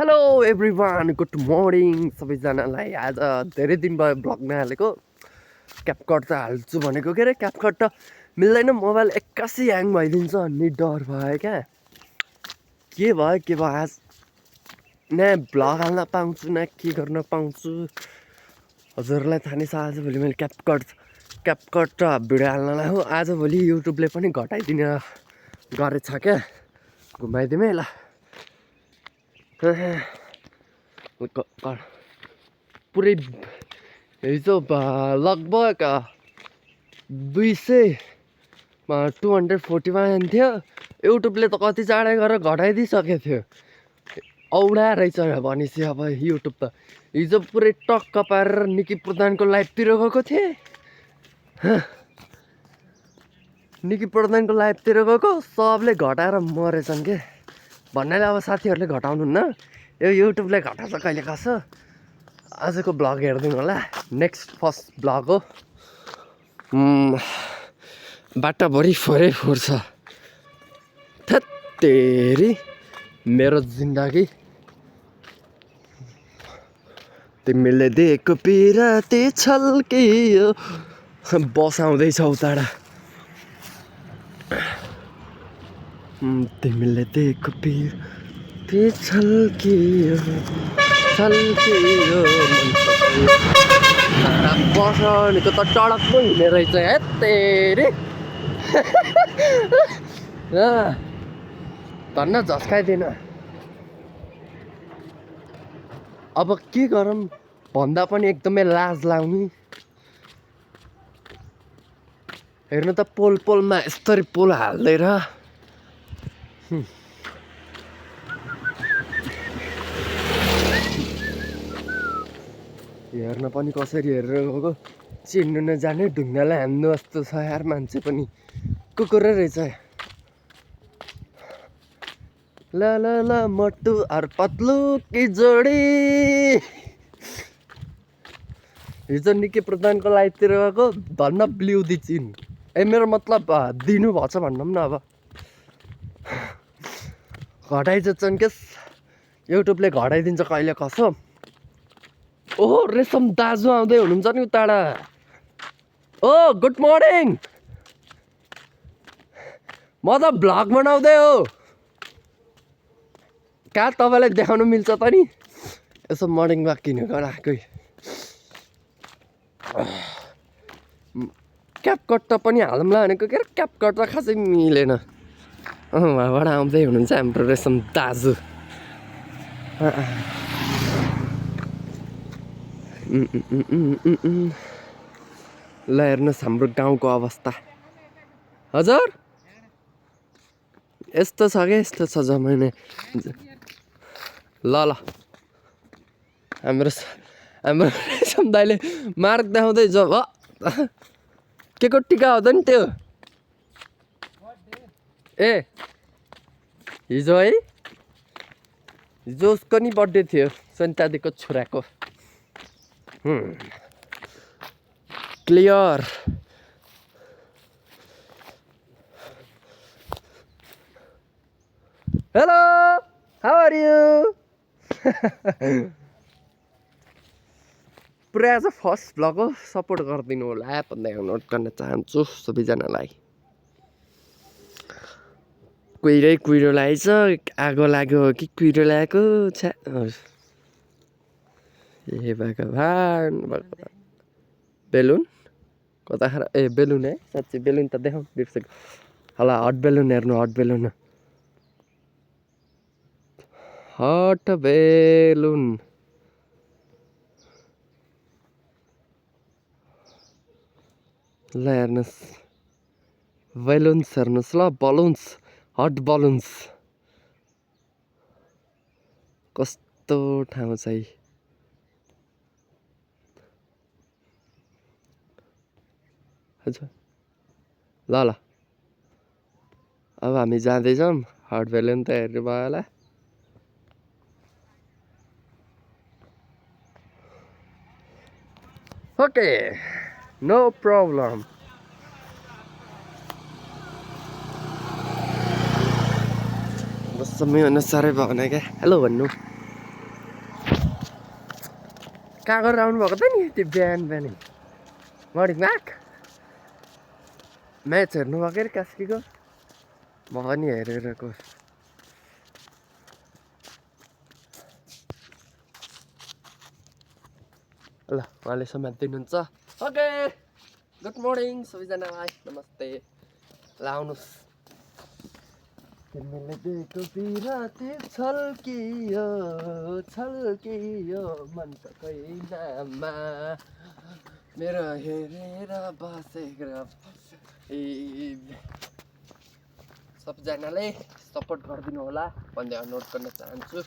Hello everyone, good morning सबैजनालाई। आज धेरै दिन भयो ब्लग नहालेको। क्यापकट त हाल्छु भनेको, के अरे क्यापकट त मिल्दैन, मोबाइल एक्कासी ह्याङ भइदिन्छ। अनि डर भयो क्या, के भयो आज न ब्लग हाल्न पाउँछु न के गर्न पाउँछु। हजुरलाई थाहा नै छ, आजभोलि मैले क्यापकट त भिडियो हाल्नलाई हो। आजभोलि युट्युबले पनि घटाइदिने गरेछ क्या। घुमाइदिउँ है ल। पुरै हिजो लगभग 241 थियो। युट्युबले त कति चाँडै गरेर घटाइदिइसकेको थियो। औडा रहेछ भनेपछि अब युट्युब त। हिजो पुरै टक्क पारेर निकी प्रधानको लाइभतिर गएको थिएँ। निकी प्रधानको लाइभतिर गएको, सबले घटाएर मरेछन् के भन्नाले अब साथीहरूले घटाउनुहुन्न, यो युट्युबले घटाउँछ कहिले कसो। आजको ब्लग हेरिदिनु होला, फर्स्ट ब्लग हो। बाटाभरि फोरै फोहोर छ। थेत्तेरी मेरो जिन्दगी, तिमीले दिएको पिराती छल्कियो। बस आउँदैछ उताबाट। तिमीले दिएको पिराती छल्कियो छल्कियो। बसनीको त टडक पो हिँड्ने रहेछ हेत्तेरी। धन्न झस्काइदिन। अब के गरौँ भन्दा पनि एकदमै लाज लाग्ने। हेर्नु त पोलमा यस्तरी पोल हाल्दैन। हेर्न पनि कसरी हेरेर गएको, चिन्नु नजाने ढुङ्गालाई हान्नु जस्तो छ यार। मान्छे पनि कुकुरै रहेछ। ल ल ल मोटु और पतलु की जोडी। हिजो निकी प्रधानको लाइभतिर गएको, धन्न ब्ल्यु दि चिन। मेरो मतलब दिनु भएछ भन्नु न। अब घटाइदिन्छन् के, युट्युबले घटाइदिन्छ कहिले कसो। ओहो, रेशम दाजु आउँदै हुनुहुन्छ नि उताबाट। ओ गुड मर्निङ, म त भ्लग बनाउँदै हो। कहाँ तपाईँलाई देखाउनु मिल्छ त नि, यसो मर्निङ वाक किनेको आएकै। क्यापकट त पनि हालौँला भनेको, के अरे क्यापकट त खासै मिलेन। उहाँबाट आउँदै हुनुहुन्छ हाम्रो रेशम दाजु। ल हेर्नुहोस् हाम्रो गाउँको अवस्था। हजुर यस्तो छ क्या, यस्तो छ जमाना। ल हाम्रो रेशम दाइले मार्क देखाउँदै जब के को टिका हो त नि त्यो। ए हिजो है, हिजो उसको नि बर्थडे थियो, सन्तादीको छोराको। Clear. Hello, how are you. पुरै आज फर्स्ट ब्लग हो, सपोर्ट गरिदिनु होला भन्दै अनुरोध गर्न चाहन्छु सबैजनालाई। कुहिरो लागेछ, आगो लाग्यो कि कुहिरो लागेको छ्या। ए भगवान, बेलुन कता खरा। ए बेलुन है, साँच्चै बेलुन त देखाउँ बिर्सेको। होला हट बेलुन हेर्नु, हट बेलुन। हट बेलुन ल हेर्नुहोस्, बेलुन्स हेर्नुहोस् ल, बलुन्स, हट बलुन्स। कस्तो ठाउँ छ है। हजुर ल अब हामी जाँदैछौँ। हट बेलुन त हेर्नु भयो होला। Okay, no problem. समय अनुसारै भयो भने क्या हेलो भन्नु। कहाँ गरेर आउनुभएको त नि त्यो बिहान बिहानै मर्निङ वाक म्याच हेर्नु भएको अरे कास्कीको म पनि हेरेर गएको ल उहाँले समात्दिनुहुन्छ ओके गुड मर्निङ सबैजनालाई नमस्ते ल आउनुहोस् तिमीले दिएको बिराती छल्कियो मनको कैनामा मेरो हेरेर बसेर सबैजनाले सपोर्ट गरिदिनु होला भन्ने अनुरोध गर्न चाहन्छु